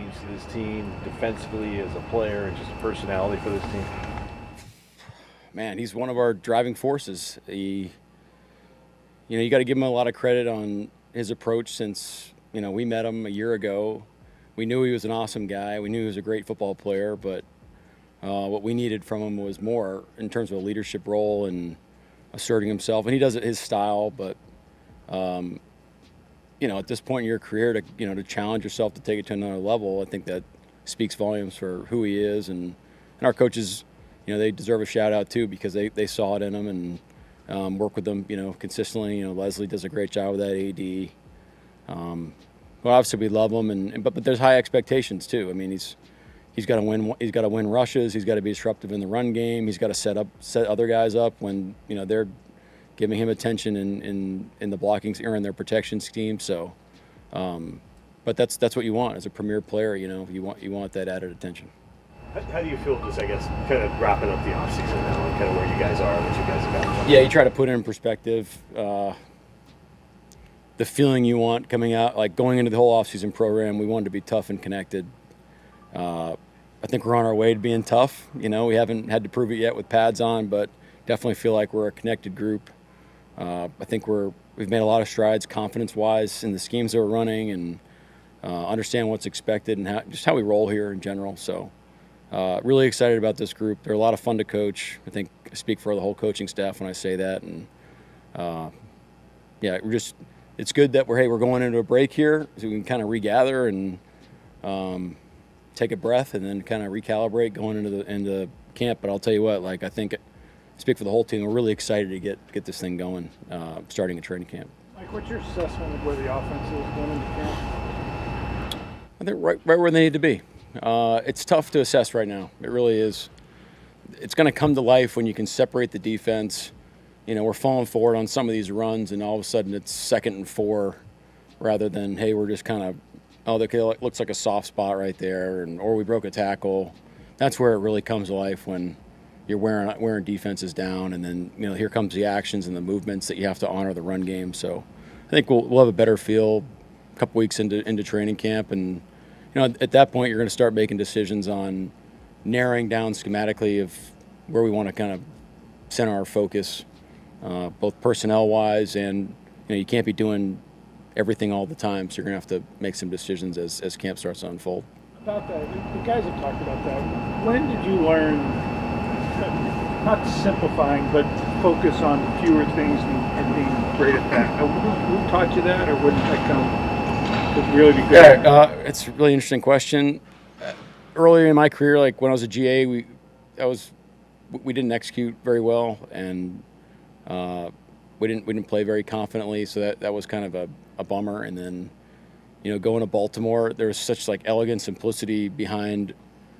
brings to this team defensively as a player and just a personality for this team? Man, he's one of our driving forces. You got to give him a lot of credit on his approach since, we met him a year ago. We knew he was an awesome guy. We knew he was a great football player, but what we needed from him was more in terms of a leadership role and asserting himself. And he does it his style, but at this point in your career, to challenge yourself to take it to another level, I think that speaks volumes for who he is. And our coaches, they deserve a shout out too, because they saw it in him and work with them, consistently. Leslie does a great job with that AD. Well, obviously we love him, but there's high expectations too. I mean, he's got to win. He's got to win rushes. He's got to be disruptive in the run game. He's got to set other guys up when they're giving him attention in the blocking or in their protection scheme. So, but that's what you want as a premier player. You want that added attention. How do you feel just, I guess, kind of wrapping up the offseason now and kind of where you guys are, what you guys have got? Yeah, you try to put it in perspective. The feeling you want coming out, like going into the whole offseason program, we wanted to be tough and connected. I think we're on our way to being tough. We haven't had to prove it yet with pads on, but definitely feel like we're a connected group. I think we've made a lot of strides confidence-wise in the schemes that we're running and understand what's expected and just how we roll here in general. So really excited about this group. They're a lot of fun to coach. I think I speak for the whole coaching staff when I say that. And it's good that we're going into a break here so we can kind of regather and take a breath and then kind of recalibrate going into camp. But I'll tell you what, I think speak for the whole team. We're really excited to get this thing going, starting a training camp. Mike, what's your assessment of where the offense is going into camp? I think right where they need to be. It's tough to assess right now. It really is. It's going to come to life when you can separate the defense. We're falling forward on some of these runs, and all of a sudden it's 2nd and 4 rather than, hey, we're just kind of, it looks like a soft spot right there, or we broke a tackle. That's where it really comes to life when you're wearing defenses down, and then here comes the actions and the movements that you have to honor the run game. So I think we'll have a better feel a couple weeks into training camp, and at that point you're going to start making decisions on narrowing down schematically of where we want to kind of center our focus, both personnel-wise and you can't be doing everything all the time, so you're going to have to make some decisions as camp starts to unfold. About that, the guys have talked about that. When did you learn, not simplifying, but focus on fewer things and being great at that? Who taught you that, or where did that come to really be good? Yeah, it's a really interesting question. Earlier in my career, like when I was a GA, we didn't execute very well, and we didn't play very confidently, so that was kind of a bummer. And then going to Baltimore, there was such elegant simplicity behind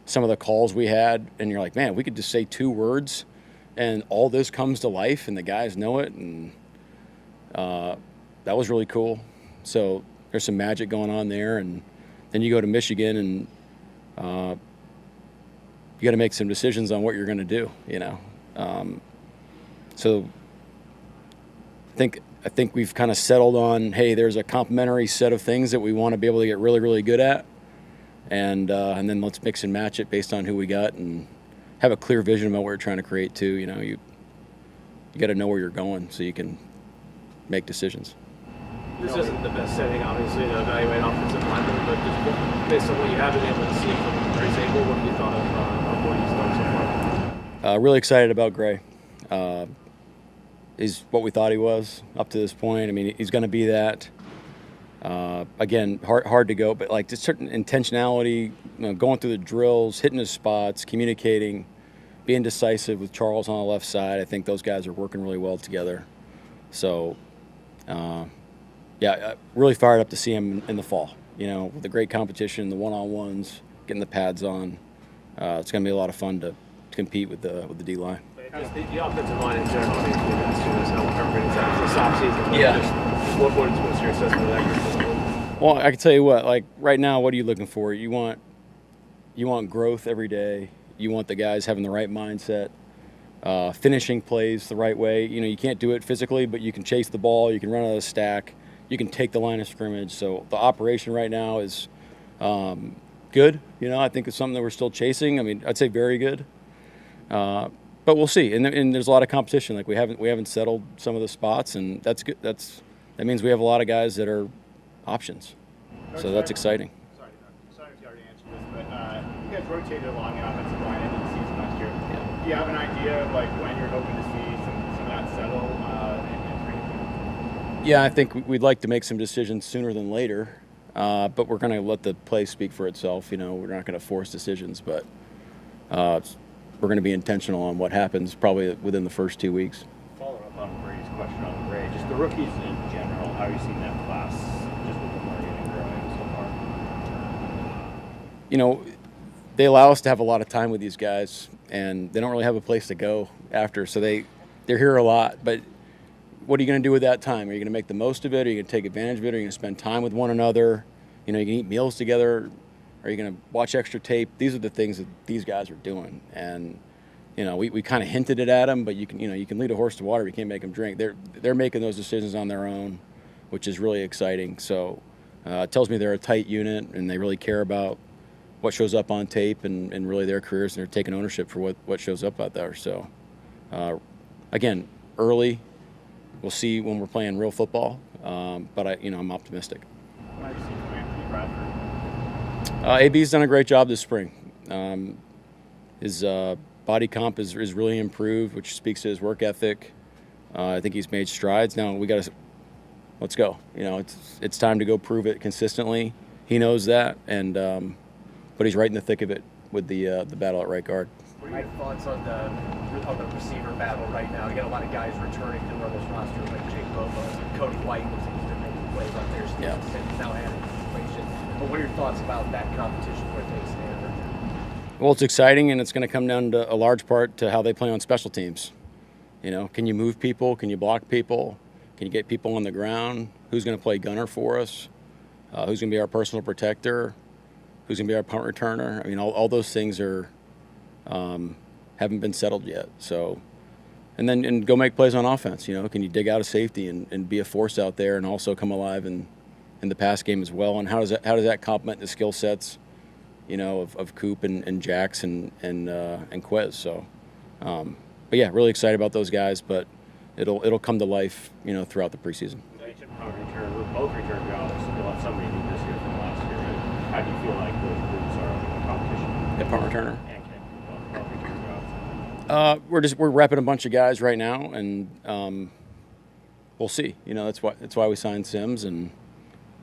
some of the calls we had, and you're like, man, we could just say 2 words and all this comes to life and the guys know it, and that was really cool. So there's some magic going on there. And then you go to Michigan, and you got to make some decisions on what you're going to do, so I think we've kind of settled on, hey, there's a complementary set of things that we want to be able to get really, really good at, and then let's mix and match it based on who we got and have a clear vision about what we're trying to create too. You got to know where you're going so you can make decisions. This isn't the best setting, obviously, to evaluate offensive linemen, but just based on what you have been able to see from Gray Zabel, what have you thought of what he's done so far? Really excited about Gray. He's what we thought he was up to this point. I mean, he's going to be that. Again, hard to go, but just certain intentionality, going through the drills, hitting his spots, communicating, being decisive with Charles on the left side. I think those guys are working really well together. So, really fired up to see him in the fall. With the great competition, the one-on-ones, getting the pads on. It's going to be a lot of fun to compete with the D-line. Just the offensive line in general, I mean, that's how everybody's at this offseason. Yeah. Just what's your assessment of that group? Well, I can tell you what, right now, what are you looking for? You want growth every day. You want the guys having the right mindset, finishing plays the right way. You can't do it physically, but you can chase the ball, you can run out of the stack, you can take the line of scrimmage. So the operation right now is good. I think it's something that we're still chasing. I mean, I'd say very good. But we'll see. And there's a lot of competition. Like we haven't settled some of the spots, and that's good. That means we have a lot of guys that are options. So that's exciting. Sorry if you already answered this, but you guys rotated along the offensive line into the season last year. Yeah. Do you have an idea of when you're hoping to see some of that settle in training? Yeah, I think we'd like to make some decisions sooner than later, but we're going to let the play speak for itself. We're not going to force decisions, but we're going to be intentional on what happens probably within the first 2 weeks. Following up on Brady's question on Bray, just the rookies in general, how are you seeing that class just with the learning and growing so far? They allow us to have a lot of time with these guys, and they don't really have a place to go after, so they're here a lot. But what are you going to do with that time? Are you going to make the most of it? Are you going to take advantage of it? Are you going to spend time with one another? You can eat meals together. Are you going to watch extra tape? These are the things that these guys are doing, and we kind of hinted it at them, but you can lead a horse to water, but you can't make them drink. They're making those decisions on their own, which is really exciting. So it tells me they're a tight unit, and they really care about what shows up on tape and really their careers, and they're taking ownership for what shows up out there. So again, early, we'll see when we're playing real football, but I'm optimistic. What have you seen from Anthony Bradford? AB's done a great job this spring. His body comp is really improved, which speaks to his work ethic. I think he's made strides. Now let's go. It's time to go prove it consistently. He knows that, and but he's right in the thick of it with the battle at right guard. What are your thoughts on the receiver battle right now? You got a lot of guys returning to Rebels roster like Jake Bobo, Cody White looks like he's been making plays out there. So Yeah. he's now adding inflation. But what are your thoughts about that competition where they stand right now? Well, it's exciting, and it's going to come down to a large part to how they play on special teams. Can you move people? Can you block people? Can you get people on the ground? Who's going to play gunner for us? Who's going to be our personal protector? Who's going to be our punt returner? I mean, all those things are haven't been settled yet. So, and go make plays on offense. Can you dig out a safety and be a force out there, and also come alive in the pass game as well? And how does that complement the skill sets, of Coop and Jax and Quez? So, but yeah, really excited about those guys. But it'll come to life, throughout the preseason. Both return jobs still have somebody new this year from last year. Right? How do you feel like those groups are in competition? The punt returner. And can both return jobs? We're repping a bunch of guys right now, and we'll see. That's why we signed Sims, and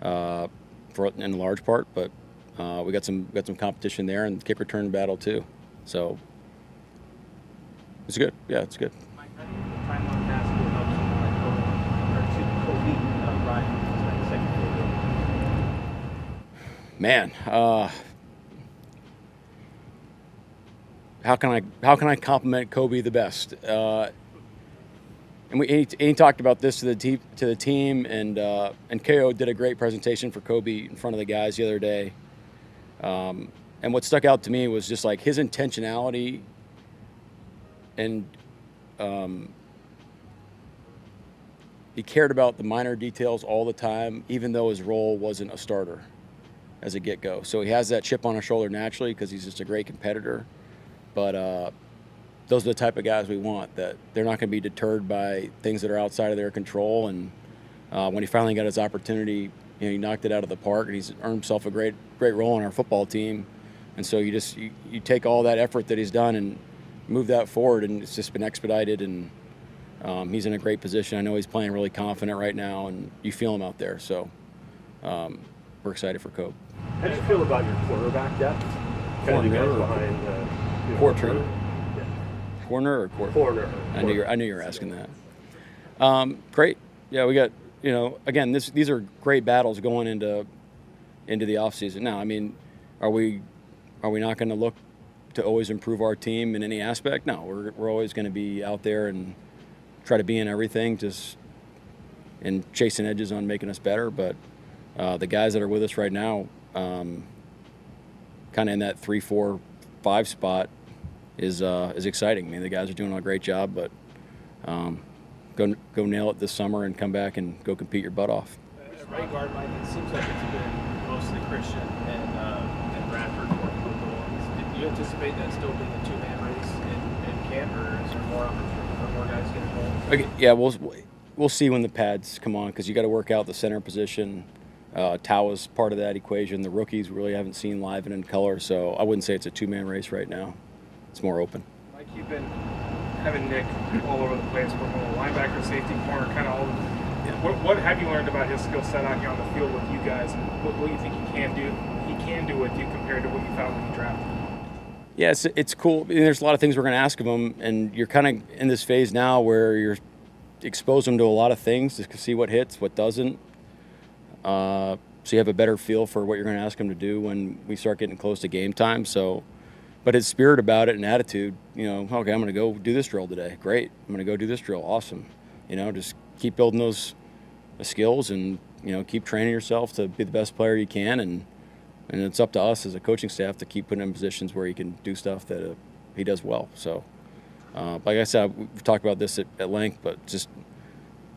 in large part. But we got some competition there, and kick return battle too. So it's good. Yeah, it's good. Mike, how do you think the time on pass will help someone like Kobe Ryan as my second field? Man, how can I compliment Kobe the best? And he talked about this to the team, and KO did a great presentation for Kobe in front of the guys the other day. And what stuck out to me was just like his intentionality, and he cared about the minor details all the time, even though his role wasn't a starter as a get-go. So he has that chip on his shoulder naturally because he's just a great competitor. But those are the type of guys we want, that they're not going to be deterred by things that are outside of their control. And when he finally got his opportunity, he knocked it out of the park, and he's earned himself a great role on our football team. And so you take all that effort that he's done and move that forward, and it's just been expedited. And he's in a great position. I know he's playing really confident right now, and you feel him out there. So we're excited for Cope. How do you feel about your quarterback depth? Kind of the guys behind Corner or court? Corner. I knew you were asking that. Great. Yeah, we got, again, these are great battles going into the offseason. Now, I mean, are we not going to look to always improve our team in any aspect? No, we're always going to be out there and try to be in everything, and chasing edges on making us better. But the guys that are with us right now, kind of in that 3, 4, 5 spot is exciting. I mean, the guys are doing a great job, but go nail it this summer and come back and go compete your butt off. Right guard, Mike, it seems like it's been mostly Christian and Bradford you anticipate that still being a two-man race in camp, or is there more opportunity for more guys to get involved? Okay, yeah, we'll see when the pads come on because you got to work out the center position. Tawa's part of that equation. The rookies really haven't seen live and in color, so I wouldn't say it's a two-man race right now. It's more open. Mike, you've been having Nick all over the place, working with linebacker, safety, corner, kind of all. What have you learned about his skill set out here on the field with you guys, and what do you think he can do with you compared to what you thought when you drafted him? Yeah, it's cool. I mean, there's a lot of things we're going to ask of him, and you're kind of in this phase now where you're expose him to a lot of things to see what hits, what doesn't. So you have a better feel for what you're going to ask him to do when we start getting close to game time. So, but his spirit about it and attitude, okay, I'm going to go do this drill today. Great. I'm going to go do this drill. Awesome. Just keep building those skills and, keep training yourself to be the best player you can. And it's up to us as a coaching staff to keep putting him in positions where he can do stuff that he does well. So, like I said, we've talked about this at length, but just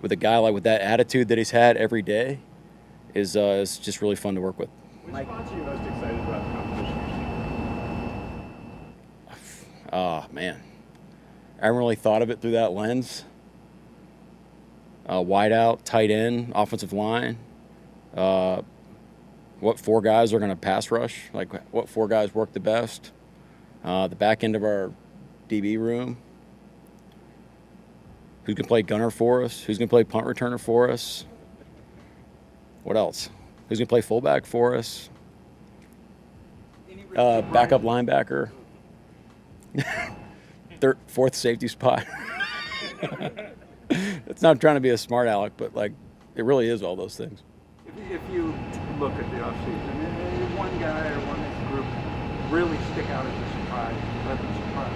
with a guy with that attitude that he's had every day is just really fun to work with. Which spots are you most excited about the competition you're seeing? Man. I haven't really thought of it through that lens. Wide out, tight end, offensive line. What four guys are going to pass rush? Like what four guys work the best? The back end of our DB room. Who's going to play gunner for us? Who's going to play punt returner for us? What else? Who's going to play fullback for us? Backup linebacker. Fourth safety spot. It's not trying to be a smart aleck, but it really is all those things. If you look at the offseason, and one guy or one group really stick out as a surprise, pleasant surprise.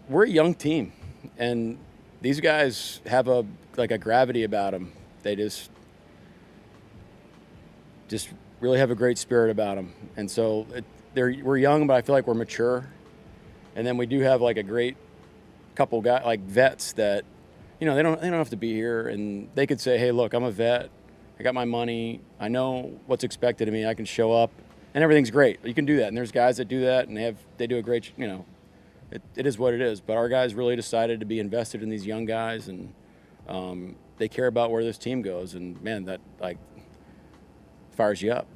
We're a young team, and these guys have a gravity about them. They just really have a great spirit about them, and so we're young, but I feel like we're mature. And then we do have a great couple guys vets that they don't have to be here, and they could say, hey, look, I'm a vet, I got my money, I know what's expected of me, I can show up, and everything's great. You can do that, and there's guys that do that, and they do a great, it is what it is. But our guys really decided to be invested in these young guys, and they care about where this team goes, and man, that fires you up.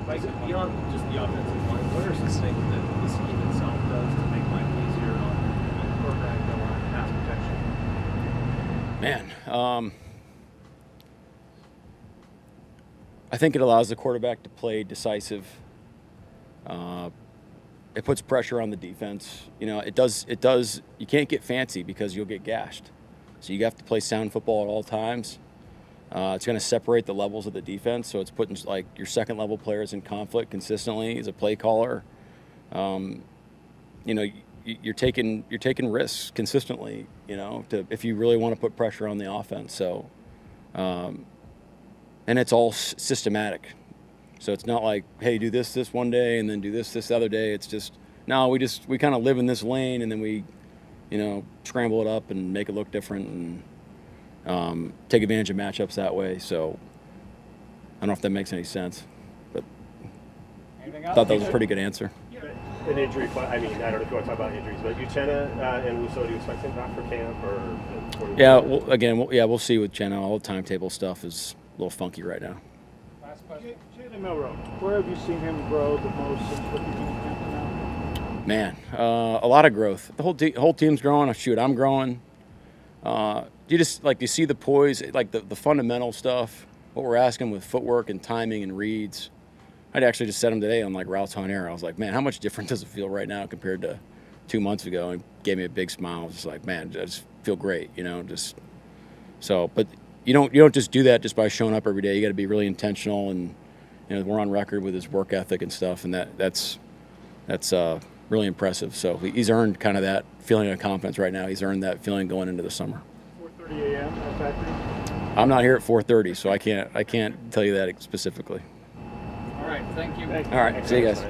Mike, beyond just the offensive line, what are some things that the scheme itself does to make life easier on the quarterback and on pass protection? Man, I think it allows the quarterback to play decisive. It puts pressure on the defense. It does. You can't get fancy because you'll get gashed. So you have to play sound football at all times. It's going to separate the levels of the defense. So it's putting your second level players in conflict consistently as a play caller. You're taking risks consistently. If you really want to put pressure on the offense. So, and it's all systematic. So it's not like, hey, do this one day and then do this the other day. It's just, no, we kind of live in this lane, and then we, scramble it up and make it look different and take advantage of matchups that way. So I don't know if that makes any sense, but I thought that was a pretty good answer. An injury, I don't know if you want to talk about injuries, but Uchenna and Wuso, do you expect him back for camp or? Yeah, we'll see with Uchenna. All the timetable stuff is a little funky right now. Last question. Jalen Milroe, where have you seen him grow the most since looking at camp now? Man, a lot of growth. The whole team's growing. Shoot, I'm growing. You see the poise, the fundamental stuff, what we're asking with footwork and timing and reads. I'd actually just said him today on routes on air. I was like, man, how much different does it feel right now compared to 2 months ago? And he gave me a big smile. I was just like, man, I just feel great, but you don't just do that just by showing up every day. You got to be really intentional, and we're on record with his work ethic and stuff, and that's really impressive. So he's earned kind of that feeling of confidence right now. He's earned that feeling going into the summer. 4:30 a.m. at factory. I'm not here at 4:30, so I can't tell you that specifically. All right, thank you. All right, see you guys.